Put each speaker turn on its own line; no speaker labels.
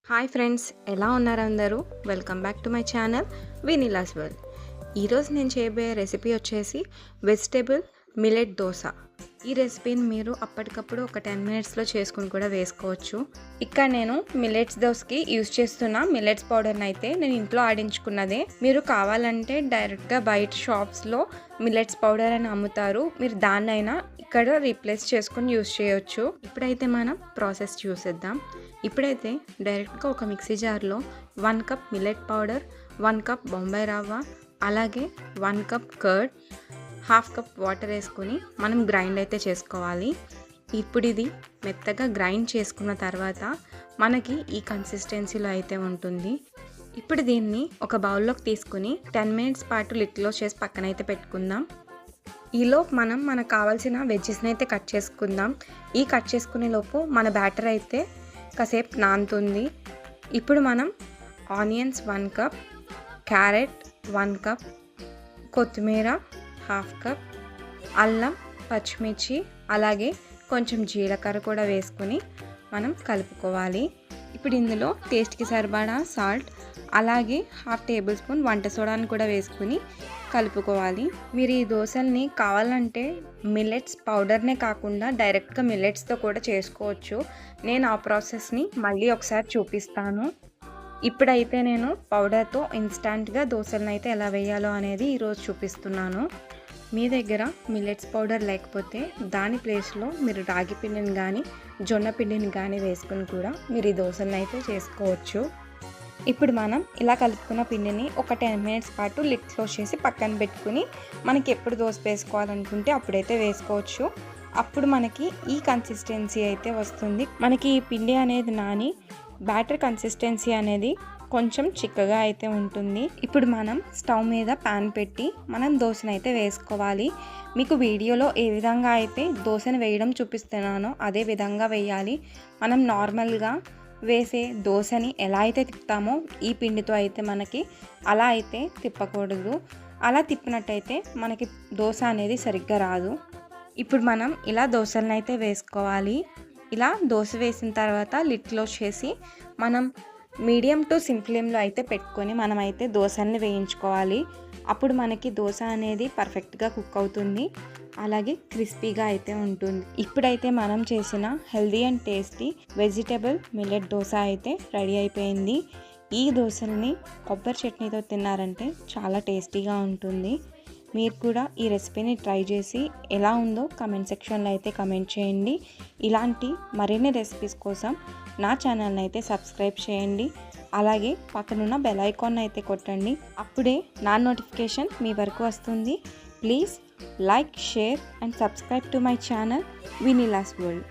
Hi friends, ఎలా ఉన్నారు అందరూ? Welcome back to my channel Vineela's world. ఈరోజు నేను చేయబోయే రెసిపీ వచ్చేసి వెజిటేబుల్ మిల్లెట్ దోశ. ఈ రెసిపీని మీరు అప్పటికప్పుడు ఒక 10 మినిట్స్లో చేసుకుని కూడా వేసుకోవచ్చు. ఇక్కడ నేను మిల్లెట్స్ దోశకి యూజ్ చేస్తున్న మిల్లెట్స్ పౌడర్ని అయితే నేను ఇంట్లో ఆడించుకున్నదే. మీరు కావాలంటే డైరెక్ట్గా బయట షాప్స్లో మిల్లెట్స్ పౌడర్ అని అమ్ముతారు, మీరు దాన్నైనా ఇక్కడ రీప్లేస్ చేసుకుని యూజ్ చేయొచ్చు. ఇప్పుడైతే మనం ప్రాసెస్ చూసేద్దాం. ఇప్పుడైతే డైరెక్ట్గా ఒక మిక్సీ జార్లో 1 cup millet powder, 1 cup Bombay రవ్వ, అలాగే 1 కప్ కర్డ్, 1/2 కప్ వాటర్ వేసుకొని మనం గ్రైండ్ అయితే చేసుకోవాలి. ఇప్పుడు ఇది మెత్తగా గ్రైండ్ చేసుకున్న తర్వాత మనకి ఈ కన్సిస్టెన్సీలో అయితే ఉంటుంది. ఇప్పుడు దీన్ని ఒక బౌల్లోకి తీసుకుని 10 మినిట్స్ పాటు లిట్లో చేసి పక్కనైతే పెట్టుకుందాం. ఈలోపు మనకు కావాల్సిన వెజ్జెస్ని అయితే కట్ చేసుకుందాం. ఈ కట్ చేసుకునే లోపు మన బ్యాటర్ అయితే కాసేపు నానుతుంది. ఇప్పుడు మనం ఆనియన్స్ 1 కప్, క్యారెట్ 1 కప్, కొత్తిమీర 1/2 కప్, అల్లం, పచ్చిమిర్చి, అలాగే కొంచెం జీలకర్ర కూడా వేసుకొని మనం కలుపుకోవాలి. ఇప్పుడు ఇందులో టేస్ట్కి సరిపడా సాల్ట్, అలాగే 1/2 టేబుల్ స్పూన్ వంట సోడాని కూడా వేసుకుని కలుపుకోవాలి. మీరు ఈ దోశల్ని కావాలంటే మిల్లెట్స్ పౌడర్నే కాకుండా డైరెక్ట్గా మిల్లెట్స్తో కూడా చేసుకోవచ్చు. నేను ఆ ప్రాసెస్ని మళ్ళీ ఒకసారి చూపిస్తాను. ఇప్పుడైతే నేను పౌడర్తో ఇన్స్టాంట్గా దోశలను అయితే ఎలా వేయాలో అనేది ఈరోజు చూపిస్తున్నాను. మీ దగ్గర మిల్లెట్స్ పౌడర్ లేకపోతే దాని ప్లేస్లో మీరు రాగి పిండిని కానీ జొన్న పిండిని కానీ వేసుకుని కూడా మీరు ఈ దోశలను అయితే చేసుకోవచ్చు. ఇప్పుడు మనం ఇలా కలుపుకున్న పిండిని ఒక 10 మినిట్స్ పాటు లిడ్ క్లోజ్ చేసి పక్కన పెట్టుకుని మనకి ఎప్పుడు దోశ వేసుకోవాలనుకుంటే అప్పుడైతే వేసుకోవచ్చు. అప్పుడు మనకి ఈ కన్సిస్టెన్సీ అయితే వస్తుంది. మనకి ఈ పిండి అనేది నాని బ్యాటర్ కన్సిస్టెన్సీ అనేది కొంచెం చిక్కగా అయితే ఉంటుంది. ఇప్పుడు మనం స్టవ్ మీద ప్యాన్ పెట్టి మనం దోశను అయితే వేసుకోవాలి. మీకు వీడియోలో ఏ విధంగా అయితే దోశను వేయడం చూపిస్తున్నానో అదే విధంగా వేయాలి. మనం నార్మల్గా వేసే దోశని ఎలా అయితే తిప్పుతామో ఈ పిండితో అయితే మనకి అలా అయితే తిప్పకూడదు. అలా తిప్పినట్టయితే మనకి దోశ అనేది సరిగ్గా రాదు. ఇప్పుడు మనం ఇలా దోశలను అయితే వేసుకోవాలి. ఇలా దోశ వేసిన తర్వాత లిడ్ క్లోజ్ చేసి మనం మీడియం టు సిమ్ ఫ్లేమ్లో అయితే పెట్టుకొని మనమైతే దోశల్ని వేయించుకోవాలి. అప్పుడు మనకి దోశ అనేది పర్ఫెక్ట్గా కుక్ అవుతుంది, అలాగే క్రిస్పీగా అయితే ఉంటుంది. ఇప్పుడైతే మనం చేసిన healthy and tasty vegetable millet dosa అయితే రెడీ అయిపోయింది. ఈ దోశల్ని కొబ్బరి చట్నీతో తిన్నారంటే చాలా టేస్టీగా ఉంటుంది. మీరు కూడా ఈ రెసిపీని ట్రై చేసి ఎలా ఉందో కమెంట్ సెక్షన్లో అయితే కమెంట్ చేయండి. ఇలాంటి మరిన్ని రెసిపీస్ కోసం నా ఛానల్ని అయితే సబ్స్క్రైబ్ చేయండి. అలాగే పక్కనున్న బెల్ ఐకాన్ అయితే కొట్టండి, అప్పుడే నా నోటిఫికేషన్ మీ వరకు వస్తుంది. Please like, share and subscribe to my channel Vinila's World.